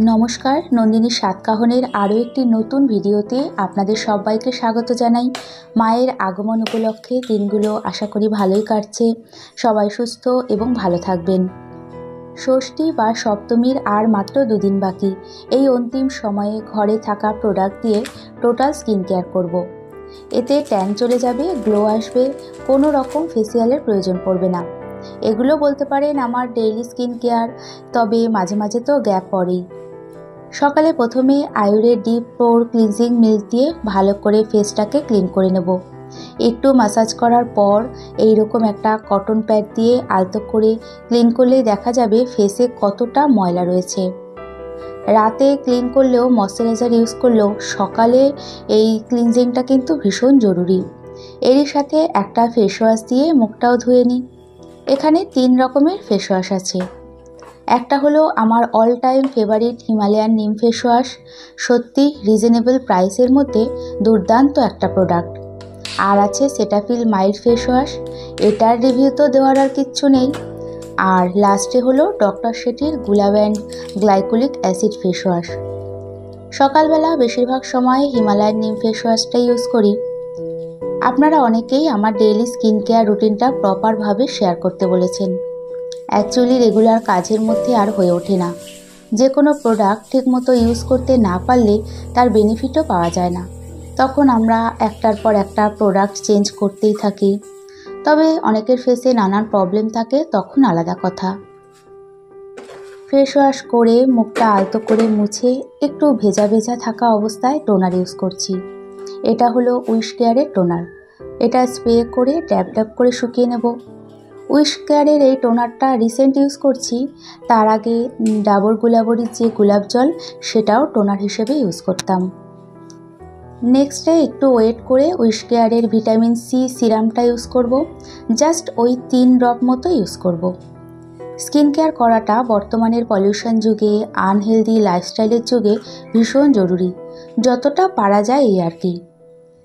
নমস্কার, নন্দিনী সাতকাহনের আরও একটি নতুন ভিডিওতে আপনাদের সবাইকে স্বাগত জানাই। মায়ের আগমন উপলক্ষে দিনগুলো আশা করি ভালোই কাটছে। সবাই সুস্থ এবং ভালো থাকবেন। ষষ্ঠী বা সপ্তমীর আর মাত্র দুদিন বাকি। এই অন্তিম সময়ে ঘরে থাকা প্রোডাক্ট দিয়ে টোটাল স্কিন কেয়ার করব। এতে ট্যান চলে যাবে, গ্লো আসবে, কোনো রকম ফেসিয়ালের প্রয়োজন পড়বে না। এগুলো বলতে পারেন আমার ডেইলি স্কিন কেয়ার, তবে মাঝে মাঝে তো গ্যাপ পড়েই। সকালে প্রথমে আয়ুরের ডিপ পোর ক্লিনজিং মিল্ক দিয়ে ভালো করে ফেসটাকে ক্লিন করে নেব। একটু ম্যাসাজ করার পর এইরকম একটা কটন প্যাড দিয়ে আলতো করে ক্লিন করলেই দেখা যাবে ফেসে কতটা ময়লা রয়েছে। রাতে ক্লিন করলেও ময়শ্চারাইজার ইউজ করলেও সকালে এই ক্লিনজিংটা কিন্তু ভীষণ জরুরি। এরই সাথে একটা ফেস ওয়াশ দিয়ে মুখটাও ধুয়ে নিই। এখানে 3 রকমের ফেস ওয়াশ আছে। একটা হলো আমার all time favourite Himalayan neem face wash, সত্যি রিজনেবল প্রাইসের মধ্যে দুর্দান্ত একটা প্রোডাক্ট। আর আছে সেটাফিল মাইল্ড ফেস ওয়াশ, এটার রিভিউ তো দেওয়ার আর কিচ্ছু নেই। আর লাস্টে হলো ডক্টর শেঠির Gulab and glycolic acid face wash. সকালবেলা বেশিরভাগ সময় হিমালয়ান নিম ফেস ওয়াশটা ইউজ করি। আপনারা অনেকেই আমার ডেইলি স্কিন কেয়ার রুটিনটা প্রপারভাবে শেয়ার করতে বলেছেন। অ্যাকচুয়ালি রেগুলার কাজের মধ্যে আর হয়ে ওঠে না। যে কোনো প্রোডাক্ট ঠিকমতো ইউজ করতে না পারলে তার বেনিফিটও পাওয়া যায় না। তখন আমরা একটার পর একটা প্রোডাক্ট চেঞ্জ করতেই থাকি। তবে অনেকের ফেসে নানান প্রবলেম থাকে, তখন আলাদা কথা। ফেস ওয়াশ করে মুখটা আলতো করে মুছে একটু ভেজা ভেজা থাকা অবস্থায় টোনার ইউজ করছি। এটা হলো উইশ কেয়ারের টোনার। এটা স্প্রে করে ড্যাব ড্যাব করে শুকিয়ে নেব। উইশ কেয়ারের এই টোনারটা রিসেন্ট ইউজ করছি। তার আগে ডাবর গুলাবরির যে গোলাপ জল, সেটাও টোনার হিসেবে ইউজ করতাম। নেক্সটে একটু ওয়েট করে উইশ কেয়ারের ভিটামিন সি সিরামটা ইউজ করব। জাস্ট ওই 3 ড্রপ মতো ইউজ করব। স্কিন কেয়ার করাটা বর্তমানের পলিউশন যুগে, আনহেলদি লাইফস্টাইলের যুগে ভীষণ জরুরি। যতটা পারা যায় এই আর কি।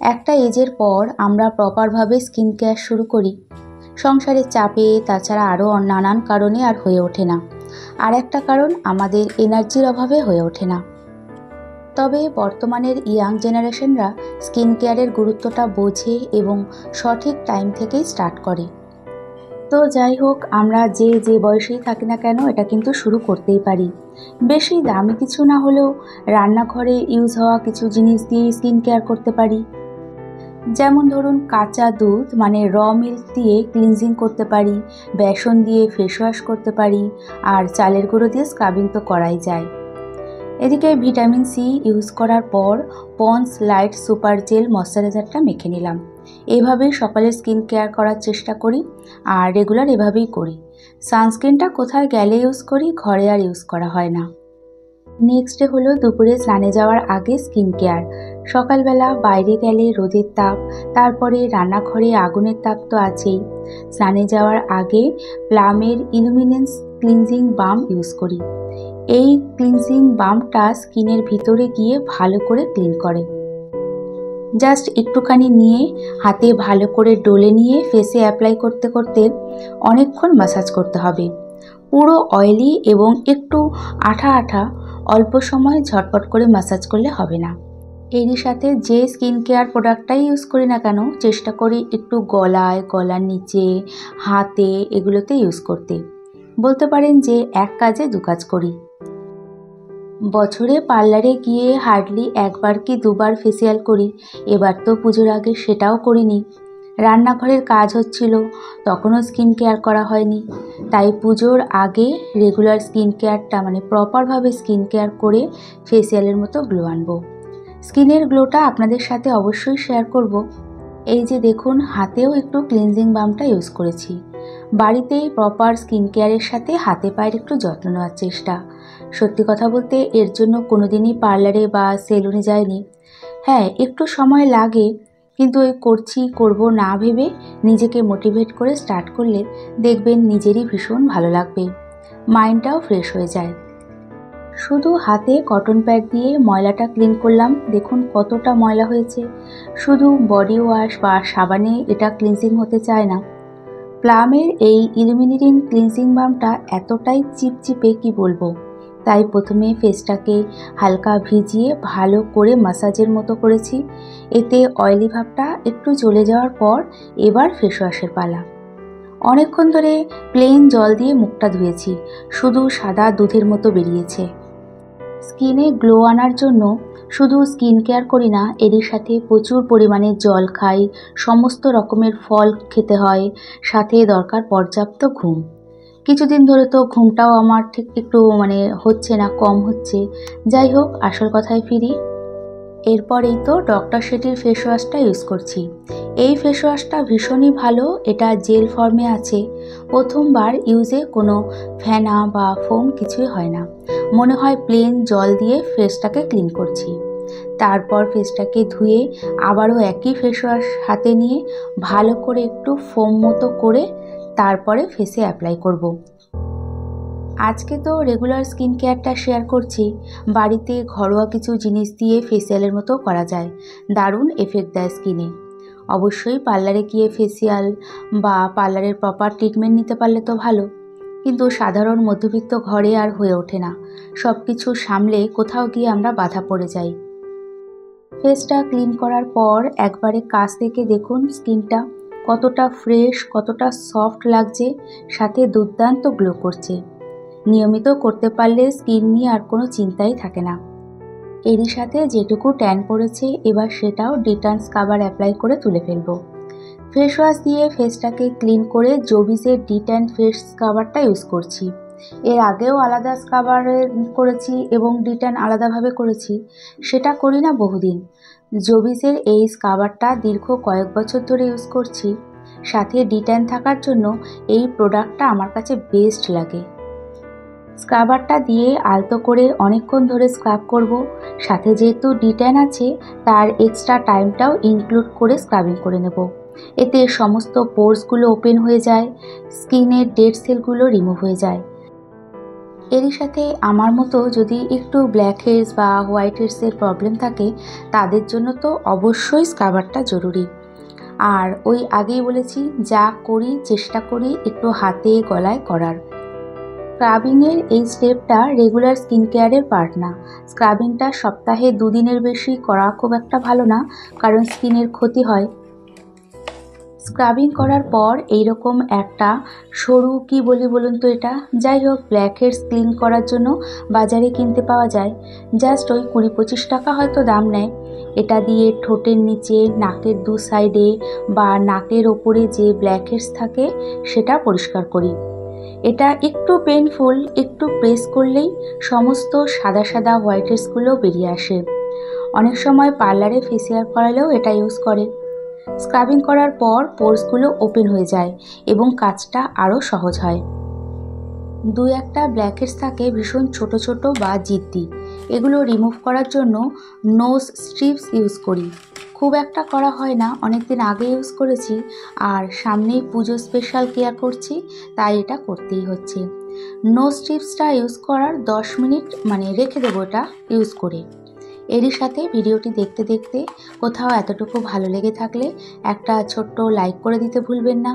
একটা এজের পর আমরা প্রপারভাবে স্কিন কেয়ার শুরু করি। সংসারের চাপে, তাছাড়া আরও নানান কারণে আর হয়ে ওঠে না। আর একটা কারণ আমাদের এনার্জির অভাবে হয়ে ওঠে না। তবে বর্তমানের ইয়াং জেনারেশনরা স্কিন কেয়ারের গুরুত্বটা বোঝে এবং সঠিক টাইম থেকেই স্টার্ট করে। তো যাই হোক, আমরা যে বয়সেই থাকি না কেন এটা কিন্তু শুরু করতেই পারি। বেশি দামি কিছু না হলেও রান্নাঘরে ইউজ হওয়া কিছু জিনিস দিয়ে স্কিন কেয়ার করতে পারি। যেমন ধরুন, কাঁচা দুধ মানে র মিল্ক দিয়ে ক্লিনজিং করতে পারি, বেসন দিয়ে ফেস ওয়াশ করতে পারি, আর চালের গুঁড়ো দিয়ে স্ক্রাবিং তো করাই যায়। এদিকে ভিটামিন সি ইউজ করার পর পন্ডস লাইট সুপার জেল ময়শ্চারাইজারটা মেখে নিলাম। এভাবেই সকালে স্কিন কেয়ার করার চেষ্টা করি, আর রেগুলার এভাবেই করি। সানস্ক্রিনটা কোথায় গেলে ইউজ করি, ঘরে আর ইউজ করা হয় না। নেক্সট ডে হলো দুপুরে স্নানে যাওয়ার আগে স্কিন কেয়ার। সকালবেলা বাইরে গেলে রোদের তাপ, তারপরে রান্নাঘরে আগুনের তাপ তো আছেই। স্নানে যাওয়ার আগে প্লামের ইলুমিনেন্স ক্লিনজিং বাম ইউজ করি। এই ক্লিনজিং বামটা স্কিনের ভিতরে গিয়ে ভালো করে ক্লিন করে। জাস্ট একটুখানি নিয়ে হাতে ভালো করে ডলে নিয়ে ফেসে অ্যাপ্লাই করতে করতে অনেকক্ষণ ম্যাসাজ করতে হবে। পুরো অয়েলি এবং একটু আঠা আঠা অল্প সময় ঝটপট করে ম্যাসাজ করলে হবে না। এরই সাথে যে স্কিন কেয়ার প্রোডাক্টটাই ইউজ করি না কেন, চেষ্টা করি একটু গলায়, গলার নিচে, হাতে এগুলোতে ইউজ করতে। বলতে পারেন যে এক কাজে দু কাজ করি। বছরে পার্লারে গিয়ে হার্ডলি একবার কি দুবার ফেসিয়াল করি। এবার তো পুজোর আগে সেটাও করিনি। রান্নাঘরের কাজ হচ্ছিল, তখনও স্কিন কেয়ার করা হয়নি। তাই পুজোর আগে রেগুলার স্কিন কেয়ারটা মানে প্রপারভাবে স্কিন কেয়ার করে ফেসিয়ালের মতো গ্লো আনবো। স্কিনের গ্লোটা আপনাদের সাথে অবশ্যই শেয়ার করব। এই যে দেখুন, হাতেও একটু ক্লিনজিং বামটা ইউজ করেছি। বাড়িতেই প্রপার স্কিন কেয়ারের সাথে হাতে পায়ের একটু যত্ন নেওয়ার চেষ্টা। সত্যি কথা বলতে এর জন্য কোনোদিনই পার্লারে বা সেলুনে যায়নি। হ্যাঁ, একটু সময় লাগে, কিন্তু ওই করব না ভেবে নিজেকে মোটিভেট করে স্টার্ট করলে দেখবেন নিজেরই ভীষণ ভালো লাগবে, মাইন্ডটাও ফ্রেশ হয়ে যায়। শুধু হাতে কটন প্যাড দিয়ে ময়লাটা ক্লিন করলাম, দেখুন কতটা ময়লা হয়েছে। শুধু বডি ওয়াশ বা সাবানে এটা ক্লিনজিং হতে চায় না। প্লামের এই ইলুমিনেটিং ক্লিনজিং বামটা এতটাই চিপচিপে কি বলবো, তাই প্রথমে ফেসটাকে হালকা ভিজিয়ে ভালো করে ম্যাসাজের মতো করেছি। এতে অয়েলি ভাবটা একটু চলে যাওয়ার পর এবার ফেস ওয়াশের পালা। অনেকক্ষণ ধরে প্লেন জল দিয়ে মুখটা ধুয়েছি, শুধু সাদা দুধের মতো বেরিয়েছে। স্কিনে গ্লো আনার জন্য শুধু স্কিন কেয়ার করি না, এরই সাথে প্রচুর পরিমাণে জল খাই, সমস্ত রকমের ফল খেতে হয়, সাথে দরকার পর্যাপ্ত ঘুম। কিছুদিন ধরে তো ঘুমটাও আমার ঠিক একটু হচ্ছে না, কম হচ্ছে। যাই হোক, আসল কথায় ফিরি। এরপরেই তো ডক্টর শেটির ফেস ওয়াশটা ইউজ করছি। এই ফেস ওয়াশটা ভীষণই ভালো, এটা জেল ফর্মে আছে। প্রথমবার ইউজে কোনো ফেনা বা ফোম কিছুই হয় না, মনে হয় প্লেন জল দিয়ে ফেসটাকে ক্লিন করছি। তারপর ফেসটাকে ধুয়ে আবারও একই ফেস ওয়াশ হাতে নিয়ে ভালো করে একটু ফোম মতো করে তারপরে ফেসে অ্যাপ্লাই করব। আজকে তো রেগুলার স্কিন কেয়ারটা শেয়ার করছি। বাড়িতে ঘরোয়া কিছু জিনিস দিয়ে ফেসিয়ালের মতো করা যায়, দারুণ এফেক্ট দেয় স্কিনে। অবশ্যই পার্লারে গিয়ে ফেসিয়াল বা পার্লারের প্রপার ট্রিটমেন্ট নিতে পারলে তো ভালো, কিন্তু সাধারণ মধ্যবিত্ত ঘরে আর হয়ে ওঠে না। সব কিছু সামলে কোথাও গিয়ে আমরা বাধা পড়ে যাই। ফেসটা ক্লিন করার পর একবারে কাছ থেকে দেখুন স্কিনটা কতটা ফ্রেশ, কতটা সফট লাগছে, সাথে দুর্দান্ত গ্লো করছে। নিয়মিত করতে পারলে স্কিন নিয়ে আর কোনো চিন্তাই থাকে না। এরই সাথে যেটুকু ট্যান পড়েছে এবার সেটাও ডিটান স্কাবার অ্যাপ্লাই করে তুলে ফেলবো। ফেস ওয়াশ দিয়ে ফেসটাকে ক্লিন করে জবিসের ডিট্যান ফেস স্কাবারটা ইউজ করছি। এর আগেও আলাদা স্কাবার করেছি এবং ডিট্যান আলাদাভাবে করেছি, সেটা করি না বহুদিন। জবিসের এই স্কাবারটা দীর্ঘ কয়েক বছর ধরে ইউজ করছি। সাথে ডিট্যান থাকার জন্য এই প্রোডাক্টটা আমার কাছে বেস্ট লাগে। স্ক্রাবারটা দিয়ে আলতো করে অনেকক্ষণ ধরে স্ক্রাব করব। সাথে যেহেতু ডিট্যান আছে, তার এক্সট্রা টাইমটাও ইনক্লুড করে স্ক্রাবিং করে নেব। এতে সমস্ত পোরসগুলো ওপেন হয়ে যায়, স্কিনের ডেড সেলগুলো রিমুভ হয়ে যায়। এরই সাথে আমার মতো যদি একটু ব্ল্যাক হেডস বা হোয়াইট হেডসের প্রবলেম থাকে, তাদের জন্য তো অবশ্যই স্ক্রাবারটা জরুরি। আর ওই আগেই বলেছি, যা করি চেষ্টা করি একটু হাতে গলায় করার। স্ক্রাবিংয়ের এই স্টেপটা রেগুলার স্কিন কেয়ারের পার্ট না। স্ক্রাবিংটা সপ্তাহে 2 দিনের বেশি করা খুব একটা ভালো না, কারণ স্কিনের ক্ষতি হয়। স্ক্রাবিং করার পর এইরকম একটা সরু, কি বলি বলুন তো এটা, যাই হোক, ব্ল্যাক হেডস ক্লিন করার জন্য বাজারে কিনতে পাওয়া যায়। জাস্ট ওই 20-25 টাকা হয়তো দাম নেয়। এটা দিয়ে ঠোঁটের নিচে, নাকের 2 সাইডে বা নাকের ওপরে যে ব্ল্যাক হেডস থাকে সেটা পরিষ্কার করি। এটা একটু পেইনফুল, একটু প্রেস করলেই সমস্ত সাদা সাদা হোয়াইট হেডসগুলো বেরিয়ে আসে। অনেক সময় পার্লারে ফেসিয়াল করালেও এটা ইউজ করে। স্ক্রাবিং করার পর পোরসগুলো ওপেন হয়ে যায় এবং কাজটা আরও সহজ হয়। 2-1টা ব্ল্যাক হেডস থাকে ভীষণ ছোট ছোট বা জিদ্দি, এগুলো রিমুভ করার জন্য নোজ স্ট্রিপস ইউজ করি। খুব একটা করা হয় না, অনেকদিন আগে ইউজ করেছি, আর সামনেই পুজো স্পেশাল কেয়ার করছি, তাই এটা করতেই হচ্ছে। নোজ স্ট্রিপসটা ইউজ করার 10 মিনিট রেখে দেবো এটা ইউজ করে। এরই সাথে ভিডিওটি দেখতে দেখতে কোথাও এতটুকু ভালো লেগে থাকলে একটা ছোট্ট লাইক করে দিতে ভুলবেন না।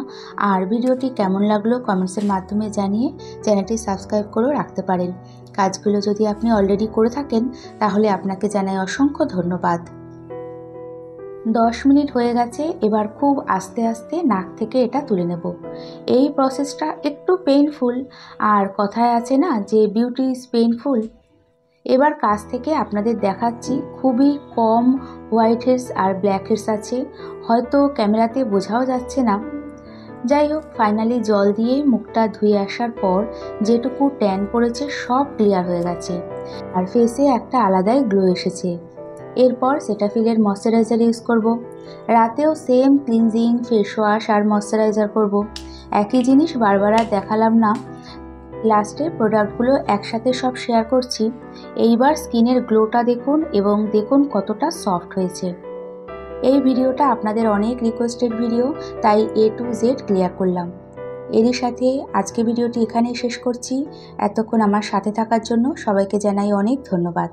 আর ভিডিওটি কেমন লাগলো কমেন্টসের মাধ্যমে জানিয়ে চ্যানেলটি সাবস্ক্রাইব করেও রাখতে পারেন। কাজগুলো যদি আপনি অলরেডি করে থাকেন তাহলে আপনাকে জানাই অসংখ্য ধন্যবাদ। 10 মিনিট হয়ে গেছে, এবার খুব আস্তে আস্তে নাক থেকে এটা তুলে নেব। এই প্রসেসটা একটু পেইনফুল, আর কথায় আছে না যে বিউটি ইজ পেইনফুল। এবার কাছ থেকে আপনাদের দেখাচ্ছি, খুবই কম white heads are black heads আছে, হয়তো ক্যামেরাতে বোঝাও যাচ্ছে না। যাই হোক, ফাইনালি জল দিয়ে মুখটা ধুয়ে আসার পর যেটুকু ট্যান পড়েছে সব ক্লিয়ার হয়ে গেছে, আর ফেসে একটা আলাদাই গ্লো এসেছে। এরপর সেটাফিলের ময়শ্চারাইজার ইউজ করব। রাতেও সেম ক্লিনজিং ফেস ওয়াশ আর ময়শ্চারাইজার করব। একই জিনিস বারবার আর দেখালাম না, লাস্টে প্রোডাক্টগুলো একসাথে সব শেয়ার করছি। এইবার স্কিনের গ্লোটা দেখুন এবং দেখুন কতটা সফট হয়েছে। এই ভিডিওটা আপনাদের অনেক রিকোয়েস্টেড ভিডিও, তাই A to Z ক্লিয়ার করলাম। এরই সাথে আজকে ভিডিওটি এখানেই শেষ করছি। এতক্ষণ আমার সাথে থাকার জন্য সবাইকে জানাই অনেক ধন্যবাদ।